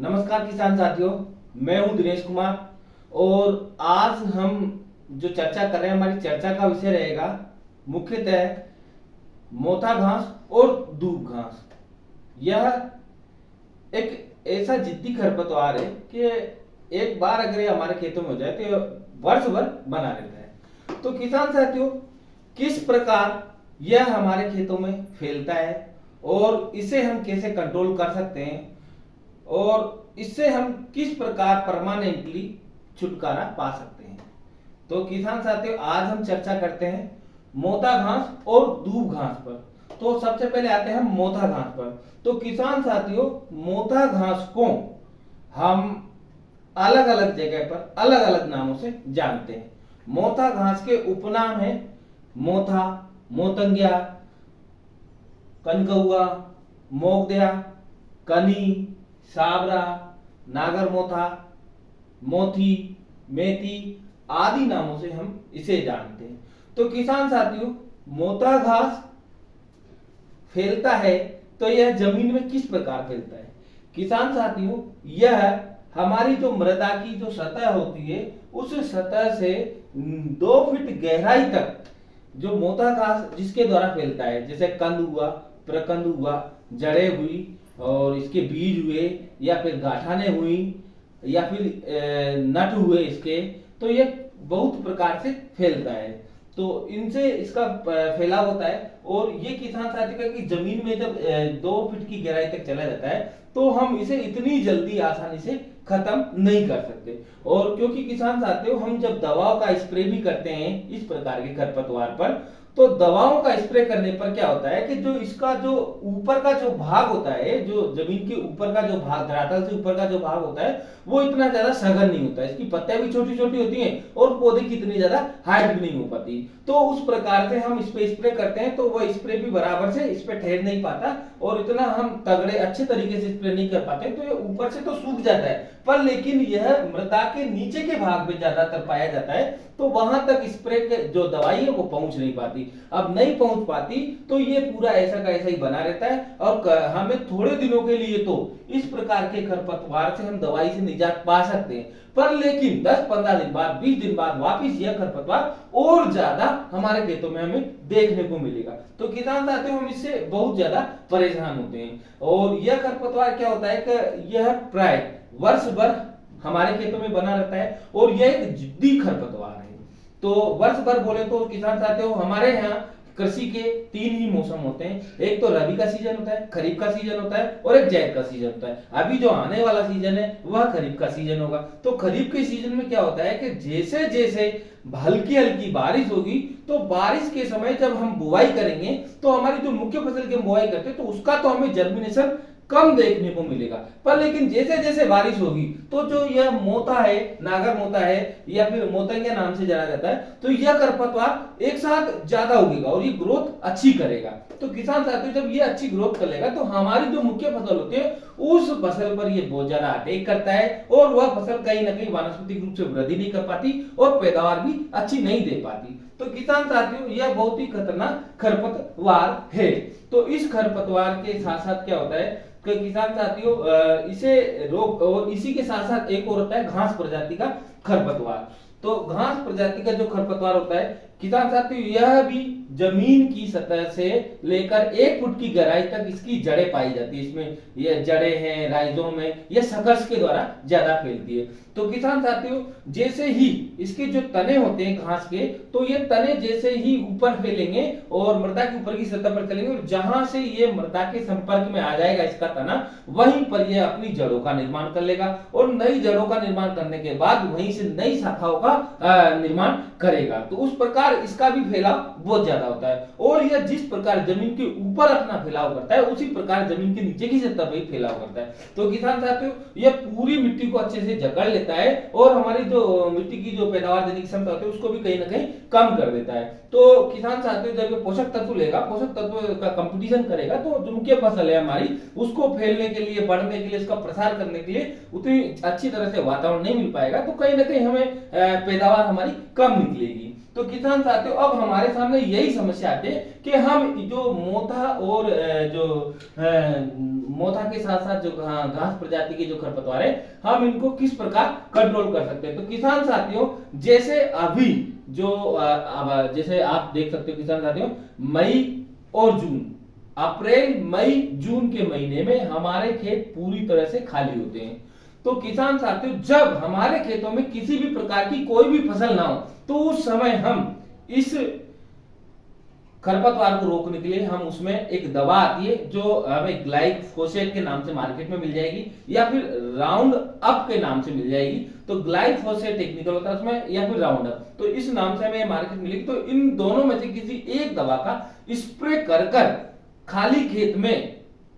नमस्कार किसान साथियों, मैं हूं दिनेश कुमार। और आज हम जो चर्चा कर रहे हैं, हमारी चर्चा का विषय रहेगा मुख्यतः मोथा घास और दूब घास। यह एक ऐसा जिद्दी खरपतवार है कि एक बार अगर ये हमारे खेतों में हो जाए तो ये वर्ष भर बना रहता है। तो किसान साथियों, किस प्रकार यह हमारे खेतों में फैलता है और इसे हम कैसे कंट्रोल कर सकते हैं और इससे हम किस प्रकार परमानेंटली छुटकारा पा सकते हैं। तो किसान साथियों, आज हम चर्चा करते हैं मोथा घास और दूब घास पर। तो सबसे पहले आते हैं मोथा घास पर। तो किसान साथियों, मोथा घास को हम अलग अलग जगह पर अलग अलग नामों से जानते हैं। मोथा घास के उपनाम है मोथा, मोतंगिया, कनकौआ, मोगदया, कनी, साबरा, नागर मोथा, मोथी, मेथी आदि नामों से हम इसे जानते हैं। तो किसान साथियों, मोथा घास फैलता है तो यह जमीन में किस प्रकार फैलता है। किसान साथियों, यह हमारी जो मृदा की जो सतह होती है उस सतह से 2 फीट गहराई तक जो मोथा घास जिसके द्वारा फैलता है, जैसे कंद हुआ, प्रकंद हुआ, जड़ें हुई और इसके बीज हुए या फिर गांठाने हुई या फिर नट हुए इसके, तो ये बहुत प्रकार से फैलता है। तो इनसे इसका फैलाव होता है। और ये किसान साथी का कि जमीन में जब 2 फीट की गहराई तक चला जाता है तो हम इसे इतनी जल्दी आसानी से खत्म नहीं कर सकते। और क्योंकि किसान साथियों, हम जब दवाओं का स्प्रे भी करते हैं इस प्रकार के खरपतवार पर, तो दवाओं का स्प्रे करने पर क्या होता है कि जो इसका जो ऊपर का जो भाग होता है, जो जमीन के ऊपर का जो भाग, धरातल से ऊपर का जो भाग होता है, वो इतना ज्यादा सघन नहीं होता है। इसकी पत्तियां भी छोटी छोटी होती हैं और पौधे की इतनी ज्यादा हाइट भी नहीं हो पाती। तो उस प्रकार से हम इस पे स्प्रे करते हैं तो वह स्प्रे भी बराबर से इस पे ठहर नहीं पाता और इतना हम तगड़े अच्छे तरीके से स्प्रे नहीं कर पाते। तो ये ऊपर से तो सूख जाता है, पर लेकिन यह मृदा के नीचे के भाग में ज्यादातर पाया जाता है, तो वहां तक स्प्रे जो दवाई है वो पहुंच नहीं पाती। अब नहीं पहुंच पाती तो ये पूरा ऐसा का ऐसा ही बना रहता है और हमें थोड़े दिनों के लिए तो इस प्रकार के खरपतवार से हम दवाई से निजात पा सकते हैं, पर लेकिन 10-15 दिन बाद, 20 दिन बाद वापिस यह खरपतवार और ज्यादा हमारे खेतों में हमें देखने को मिलेगा। तो किसान साथियों, हम इससे बहुत ज्यादा परेशान होते हैं। और यह खरपतवार क्या होता है कि यह प्राय वर्ष भर हमारे खेतों में बना रहता है और यह एक जिद्दी खरपतवार है। तो वर्ष भर बोले तो किसान साथियों, हमारे यहाँ कृषि के 3 ही मौसम होते हैं। एक तो रबी का सीजन होता है, खरीफ का सीजन होता है और एक जैद का सीजन होता है। अभी जो आने वाला सीजन है वह खरीफ का सीजन होगा। तो खरीफ के सीजन में क्या होता है कि जैसे जैसे हल्की हल्की बारिश होगी, तो बारिश के समय जब हम बुआई करेंगे तो हमारी जो मुख्य फसल की बुआई करते हैं तो उसका तो हमें जर्मिनेशन कम देखने को मिलेगा। पर लेकिन जैसे जैसे बारिश होगी तो जो यह मोथा है, नागर मोथा है या फिर मोतंगिया नाम से जाना जाता है, तो यह खरपतवार एक साथ ज्यादा उगेगा और ये ग्रोथ अच्छी करेगा। तो किसान साथियों, जब ये अच्छी ग्रोथ करेगा तो हमारी जो मुख्य फसल होती है उस फसल पर ये बहुत ज्यादा अटैक करता है और वह फसल कहीं ना कहीं वानस्पतिक रूप से वृद्धि नहीं कर पाती और पैदावार भी अच्छी नहीं दे पाती। तो किसान साथियों, यह बहुत ही खतरनाक खरपतवार है। तो इस खरपतवार के साथ साथ क्या होता है कि किसान साथियों, इसे रोक, और इसी के साथ साथ एक और होता है घास प्रजाति का खरपतवार। तो घास प्रजाति का जो खरपतवार होता है किसान साथियों, यह भी जमीन की सतह से लेकर 1 फुट की गहराई तक इसकी जड़ें पाई जाती है। इसमें ये जड़ें हैं, राइजोम में यह सकर्स के द्वारा ज्यादा फैलती है। तो किसान साथियों, जैसे ही इसके जो तने होते हैं घास के, तो ये तने जैसे ही ऊपर फैलेंगे और मृदा के ऊपर की सतह पर चलेंगे और जहां से ये मृदा के संपर्क में आ जाएगा इसका तना, वहीं पर यह अपनी जड़ों का निर्माण कर लेगा और नई जड़ों का निर्माण करने के बाद वहीं से नई शाखाओं का निर्माण करेगा। तो उस प्रकार इसका भी फैलाव बहुत ज्यादा होता है। और यह जिस प्रकार जमीन के ऊपर अपना फैलाव करता है उसी प्रकार जमीन के नीचे की सतह पर फैलाव करता है। तो किसान साथियों, यह पूरी मिट्टी को अच्छे से जकड़ लेता है और हमारी जो मिट्टी की जो पैदावार देने की क्षमता होती है उसको भी कहीं ना कहीं कम कर देता है। तो किसान साथियों, जब ये पोषक तत्व लेगा, पोषक तत्व का कंपटीशन करेगा, तो जो मुख्य फसल है हमारी उसको फैलने के लिए, बढ़ने के लिए, उसका प्रसार करने के लिए उतनी अच्छी तरह से वातावरण नहीं मिल पाएगा। तो कहीं ना कहीं हमें पैदावार हमारी कम निकलेगी। तो किसान साथियों अब हमारे सामने यही समस्या आती है कि हम जो मोथा और जो मोथा के साथ साथ जो घास प्रजाति के जो खरपतवार है हम इनको किस प्रकार कंट्रोल कर सकते हैं। तो किसान साथियों जैसे अभी जो अब जैसे आप देख सकते हो किसान साथियों, मई और जून, अप्रैल मई जून के महीने में हमारे खेत पूरी तरह से खाली होते हैं। तो किसान साथियों जब हमारे खेतों में किसी भी प्रकार की कोई भी फसल ना हो तो उस समय हम इस खरपतवार को रोकने के लिए हम उसमें एक दवा आती है जो हमें ग्लाइफोसेट के नाम से मार्केट में मिल जाएगी या फिर राउंड अप के नाम से मिल जाएगी। तो ग्लाइफोसेट टेक्निकल होता है उसमें या फिर राउंड अप, तो इस नाम से हमें मार्केट मिलेगी। तो इन दोनों में से किसी एक दवा का स्प्रे कर खाली खेत में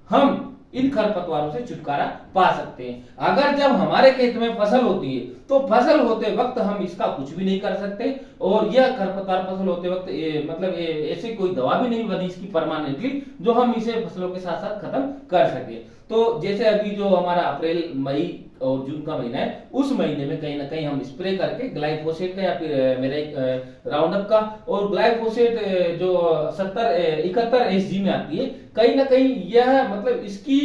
हम इन खरपतवारों से छुटकारा पा सकते हैं। अगर जब हमारे खेत में फसल होती है तो फसल होते वक्त हम इसका कुछ भी नहीं कर सकते और यह खरपतवार फसल होते वक्त मतलब ऐसे कोई दवा भी नहीं बनी इसकी परमानेंटली जो हम इसे फसलों के साथ साथ खत्म कर सके। तो जैसे अभी जो हमारा अप्रैल मई और जून का महीना है उस महीने में कहीं ना कहीं हम स्प्रे करके ग्लाइफोसेट का या फिर मेरा एक राउंडअप का, और ग्लाइफोसेट जो 71 SG में आती है, कहीं ना कहीं यह मतलब इसकी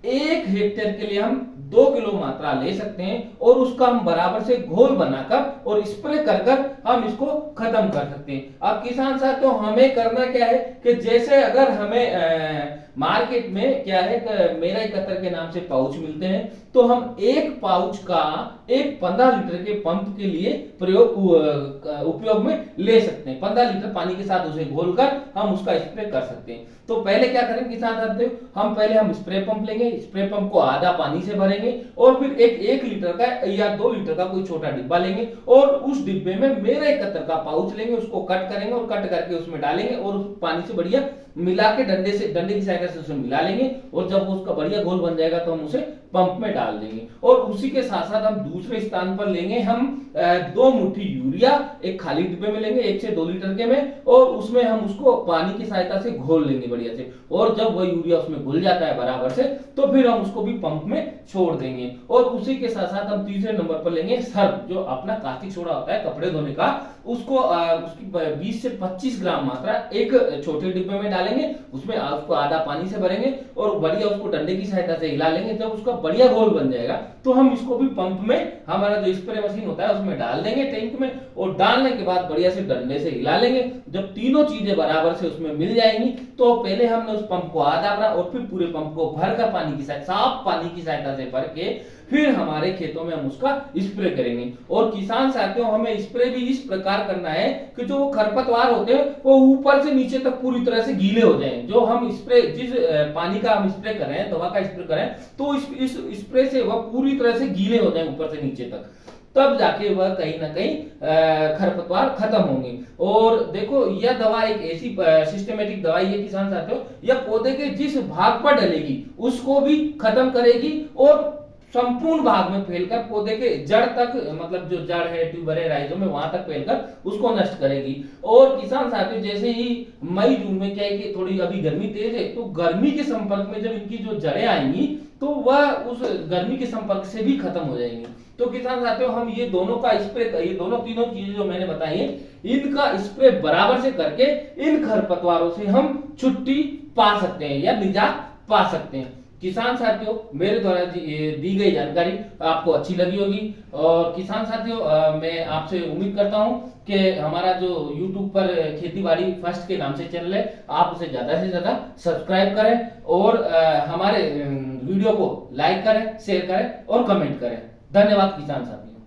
1 हेक्टेयर के लिए हम 2 किलो मात्रा ले सकते हैं और उसका हम बराबर से घोल बनाकर और स्प्रे कर हम इसको खत्म कर सकते हैं। अब किसान साहब तो हमें करना क्या है कि जैसे अगर हमें मार्केट में क्या है मेरा 71 के नाम से पाउच मिलते हैं तो हम एक पाउच का एक 15 लीटर के पंप के लिए उपयोग में ले सकते हैं। 15 लीटर पानी के साथ उसे घोलकर हम उसका स्प्रे कर सकते हैं। तो पहले क्या करेंगे किसान साथियों, हम पहले हम स्प्रे पंप लेंगे, स्प्रे पंप को आधा पानी से भरेंगे और फिर एक लीटर का या 2 लीटर का कोई छोटा डिब्बा लेंगे और उस डिब्बे में मेरा 71 का पाउच लेंगे, उसको कट करेंगे और कट करके उसमें डालेंगे और उस पानी से बढ़िया मिला के डंडे की सहायता से उसे मिला लेंगे और जब उसका बढ़िया घोल बन जाएगा तो हम उसे पंप में डाल देंगे। और उसी के साथ साथ हम दूसरे स्थान पर लेंगे हम 2 मुट्ठी यूरिया एक खाली डिब्बे में लेंगे 1 से 2 लीटर के में, और उसमें हम उसको पानी की सहायता से घोल लेंगे बढ़िया से, और जब वह यूरिया उसमें घुल जाता है बराबर से तो फिर हम उसको भी पंप में छोड़ देंगे। और उसी के साथ साथ हम तीसरे नंबर पर लेंगे सर्फ, जो अपना कास्टिक सोडा होता है कपड़े धोने का, उसको उसकी 20 से 25 ग्राम मात्रा एक छोटे डिब्बे में डालेंगे, उसमें उसको आधा पानी से भरेंगे और बढ़िया उसको डंडे की सहायता से हिला लेंगे। जब उसका बढ़िया घोल बन जाएगा तो हम इसको भी पंप में हमारा जो स्प्रे मशीन होता है उसमें डाल देंगे टैंक में, और डालने के बाद बढ़िया से डंडे से हिला लेंगे। जब तीनों चीजें बराबर से उसमें मिल जाएंगी तो पहले हमने उस पंप को आधा भरा और फिर पूरे पंप को भरकर पानी की सहायता साफ पानी की सहायता से भर के फिर हमारे खेतों में हम उसका स्प्रे करेंगे। और किसान साथियों हमें स्प्रे भी इस प्रकार करना है कि जो खरपतवार होते हैं वो ऊपर से नीचे तक पूरी तरह से गीले हो जाएं। जो हम स्प्रे जिस पानी का हम स्प्रे कर रहे हैं, दवा का स्प्रे कर रहे हैं, तो इस स्प्रे से वह पूरी तरह से गीले हो जाएं ऊपर से नीचे तक, तब जाके वह कहीं ना कहीं खरपतवार खत्म होंगे। और देखो यह दवा एक ऐसी सिस्टमेटिक दवाई है किसान साथियों, यह पौधे के जिस भाग पर डलेगी उसको भी खत्म करेगी और संपूर्ण भाग में फैलकर पौधे के जड़ तक, मतलब जो जड़ है ट्यूबर है राइजोम में वहां तक फैलकर उसको नष्ट करेगी। और किसान साथियों जैसे ही मई जून में क्या है कि थोड़ी अभी गर्मी तेज है, तो गर्मी के संपर्क में जब इनकी जो जड़ें आएंगी तो वह उस गर्मी के संपर्क से भी खत्म हो जाएंगी। तो किसान साथियों हम ये दोनों का स्प्रे, ये दोनों तीनों चीजें जो मैंने बताई है, इनका स्प्रे बराबर से करके इन खरपतवारों से हम छुट्टी पा सकते हैं या निजात पा सकते हैं। किसान साथियों मेरे द्वारा दी गई जानकारी आपको अच्छी लगी होगी, और किसान साथियों मैं आपसे उम्मीद करता हूं कि हमारा जो YouTube पर खेती-बाड़ी फर्स्ट के नाम से चैनल है, आप उसे ज्यादा से ज्यादा सब्सक्राइब करें और हमारे वीडियो को लाइक करें, शेयर करें और कमेंट करें। धन्यवाद किसान साथियों।